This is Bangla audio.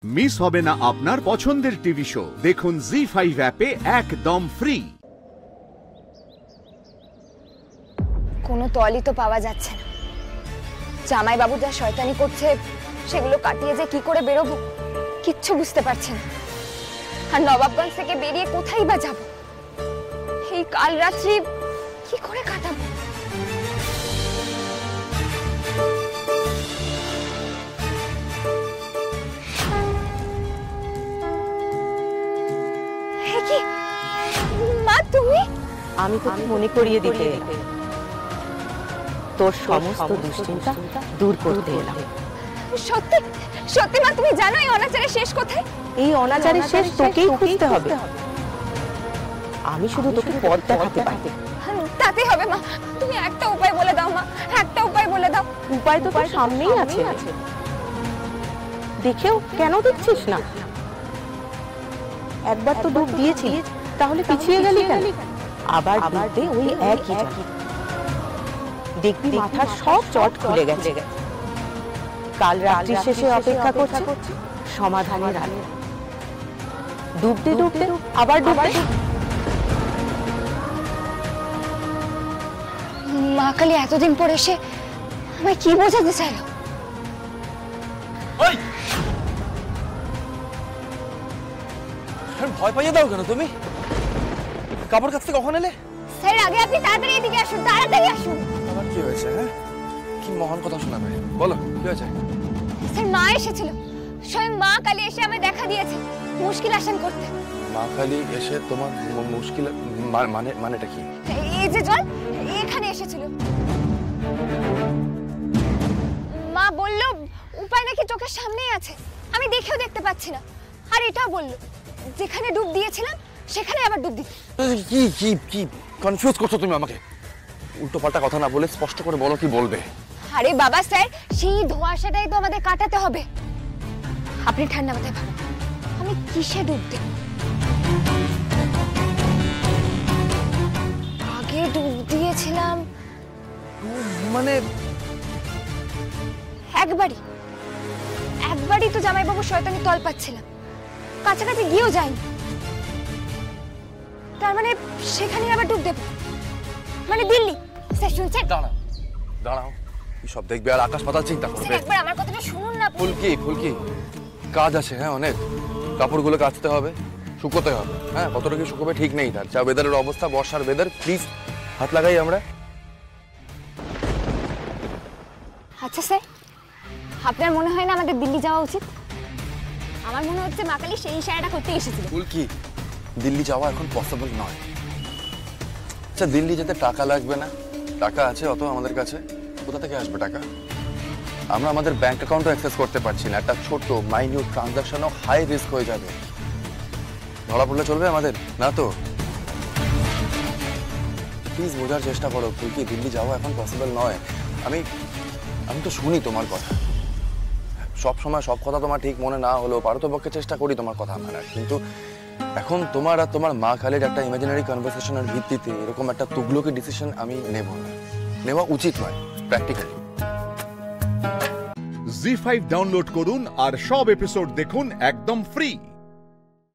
মিস হবে না আপনার পছন্দের টিভি শো। দেখুন জি5 অ্যাপে একদম ফ্রি। কোনো তলই তো পাওয়া যাচ্ছে না। জামাই বাবু যা শয়তানি করছে সেগুলো কাটিয়ে যে কি করে বেরোবো কিচ্ছু বুঝতে পারছি না। আর নবাবগঞ্জ থেকে বেরিয়ে কোথায় বা যাব? এই কাল রাত্রি কি করে কাটাবো? কি মা তুমি? আমি তো মনে করিয়ে দিতে এলাম, তোর সমস্ত দুশ্চিন্তা দূর করতে এলাম। সত্যি সত্যি মা, তুমি জানো এই অনাচারের শেষ কোথায়? এই অনাচারের শেষ তোকেই খুঁজতে হবে। আমি শুধু তোকে পথ দেখাতে পারি। তাতে হবে মা, তুমি একটা উপায় বলে দাও মা, একটা উপায় বলে দাও। উপায় তো তোর সামনেই আছে, দেখেও কেন দেখছিস না? একবার তো ডুব দিয়েছিস, তাহলে পিছিয়ে গেলি কেন? আবার ডুবতে ওই একই জায়গা। দেখবি মাথার সব চট খুলে গেছে। কাল রাত্রি শেষে অপেক্ষা করছে সমাধানের আলো। ডুবতে ডুবতে আবার ডুবতে। মা কালী এতদিন পর এসে আমায় কি বোঝাতে চাইলো? ভয় পাইয়ে দাও কেন তুমি? কাপড় কাছতে কখন এলে? স্যার আগে আপনি তাড়াতাড়ি এদিকে আসুন, তাড়াতাড়ি আসুন। আবার কি হয়েছে? হ্যাঁ, কি মহান কথা শোনাবে, বলো কি হয়েছে? স্যার মা এসেছিল, স্বয়ং মা কালী এসে আমায় দেখা দিয়েছে মুশকিল আসান করতে। মা কালী এসে তোমার মুশকিল মানেটা কি? এই যে জল এখানে এসেছিল। মা বলল উপায় নাকি চোখের সামনেই আছে, আমি দেখেও দেখতে পাচ্ছি না। আর এটাও বলল যেখানে ডুব দিয়েছিলাম সেখানে আবার ডুব দিতে। কি কি কি কনফিউজ করছো তুমি আমাকে? উল্টো পাল্টা কথা না বলে স্পষ্ট করে বলো কি বলবে। আরে বাবা স্যার, সেই ধোঁয়াশাটাই তো আমাদের কাটাতে হবে। আপনি ঠান্ডা মাথায় ভাবুন, আমি কিসে ডুব দেব? আগে ডুব দিয়েছিলাম মানে একবারই তো জামাইবাবু শয়তানি তল পাচ্ছিলাম, কাছাকাছি গিয়েও যায়নি। তার মানে সেখানে আবার ডুব দেব, মানে দিল্লি। স্যার শুনছেন? দাঁড়াও, কি সব দেখবে আর আকাশ পাতাল চিন্তা করবে। স্যার একবার আমার কথাটা শুনুন না। ফুলকি কাজ আছে, হ্যাঁ অনেক। কাপড়গুলো কাচতে হবে, শুকোতে হবে। হ্যাঁ, কতটা কি শুকোবে ঠিক নেই তার। যা ওয়েদারের অবস্থা, বর্ষার ওয়েদার, প্লিজ হাত লাগাই আমরা। আচ্ছা স্যার, আপনার মনে হয় না আমাদের দিল্লি যাওয়া উচিত? আমার মনে হচ্ছে মা কালী সেই ইশারাটা করতে এসেছিল। ফুলকি, দিল্লি যাওয়া এখন পসিবল নয়। আচ্ছা, দিল্লি যেতে টাকা লাগবে না? টাকা আছে অত আমাদের কাছে? কোথা থেকে আসবে টাকা? আমরা আমাদের ব্যাংক অ্যাকাউন্টও অ্যাক্সেস করতে পারছি না। একটা ছোট মাইনিউট ট্রানজাকশনও হাই রিস্ক হয়ে যাবে। ধরা পড়লে চলবে আমাদের না তো? প্লিজ বোঝার চেষ্টা করো ফুলকি, দিল্লি যাওয়া এখন পসিবল নয়। আমি তো শুনি তোমার কথা, সব সময় সব কথা তোমার ঠিক মনে না হলেও পারতপক্ষে চেষ্টা করি তোমার কথা মানার। কিন্তু এখন তোমার আর তোমার মা খালির একটা ইমাজিনারি কনভারসেশনের ভিত্তিতে এরকম একটা তুগলকি ডিসিশন আমি নেব না, নেওয়া উচিত নয় প্র্যাকটিক্যালি। জি5 ডাউনলোড করুন আর সব এপিসোড দেখুন একদম ফ্রি।